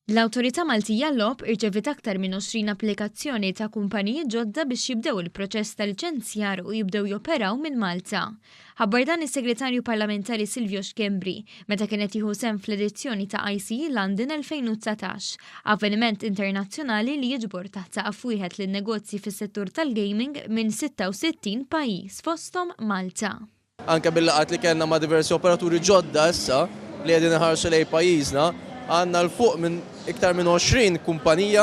L-Awtorità Maltija l-OB irċevit aktar minn 20 applikazzjoni ta' kumpaniji ġodda biex jibdew il-proċess ta' liċenzjar u jibdew joperaw minn Malta. Ħabbar dan is-Segretarju Parlamentari Silvio Xkembri meta kienet jieħu sehem fl-edizzjoni ta' ICE London 2019, avveniment internazzjonali li jiġbor taħt saqaf wieħed lin-negozji fis-settur tal-gaming minn 66 pajjiż fosthom Malta. Anke bil-laqat li kellna ma' diversi operaturi ġodda issa li qegħdin iħarsu lejn pajjiżna, għandna l-fuq minn iktar minn 20 kumpanija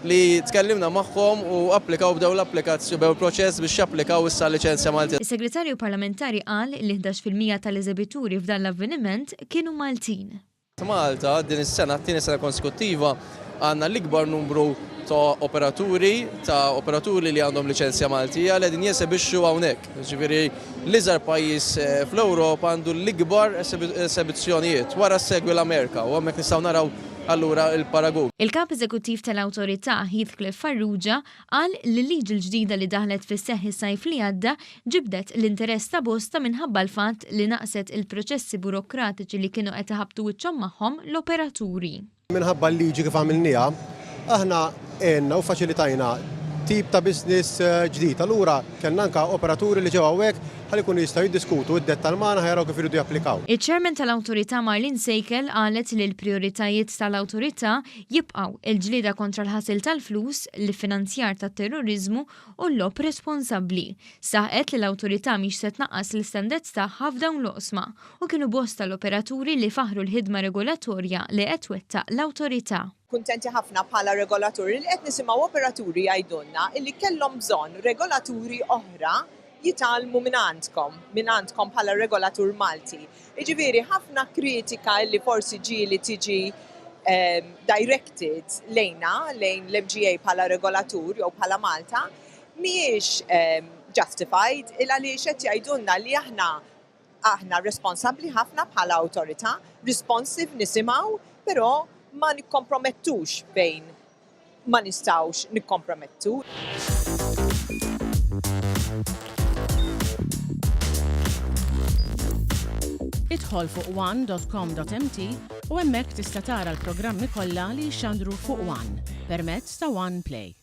li tkellimna magħhom u applikaw bdew l-applikazzjoni bew proċess biex japplikaw issa liċenzja Malti. Is-Segretarju Parlamentari qal li 11% tal-eżebituri f'dan l-avveniment kienu Maltin. Malta din is-sena t-tieni sena konsekuttiva għandna l-ikbar numru ta' operaturi li għandhom liċenzja Maltija li qegħdin jesebixxu hawnhekk. Ġifieri l-iżgħar pajjiż fl-Ewropa għandu l-ikbar esebizzjonijiet wara segwi l-Amerika u hemmhekk nistgħu naraw allura il-paragun. Il-kap eżekuttiv tal-Awtorità Heathcliff Farrugia qal li l-liġi l-ġdida li daħlet fis-seħħ is-sajf li għadda ġibdet l-interess ta' bosta minħabba l-fatt li naqset il-proċessi burokratiċi li kienu qed iħabbtu wiċċhom magħhom l-operaturi. Minħabba l-liġi kif għamilniha, aħna għenna u faċilitajna tip ta' business ġdid. Allura kellna anke operaturi li ġew hawnhekk ħalli jkunu jistgħu jiddiskutu id-dettal magħna ħajraw kif iridu japplikaw. Il-Chairman tal-Awtorità Marlin Sejkel qalet li l-prijoritajiet tal-Awtorità jibqgħu il-ġlieda kontra l-ħasil tal-flus, l-finanzjar tat-terrorizmu u l-lob responsabbli. Saħqet li l-Awtorità mhix se tnaqqas l-istandards tagħha f'dawn l-oqsma u kienu bosta l-operaturi li faħru l-ħidma regolatorja li qed twettaq l-Awtorità. Kuntenti ħafna bħala regolaturi li qed nisimgħu operaturi jgħidulna illi kellhom bżonn regolaturi oħra jitalmu minn għandkom bħala regolatur Malti. Jiġifieri ħafna kritika li forsi ġieli tiġi directed lejn l-MGA bħala regolatur jew bħala Malta mhijiex justified il għaliex qed jgħidulna li aħna responsabbli ħafna bħala awtorità, responsive nisimgħu, però ma nikkompromettux fejn ma nistgħux nikkompromettu. Idħol fuq one.com.mt u hemmhekk tista' tara l-programmi kollha li jxandru fuq One permezz ta' One Play.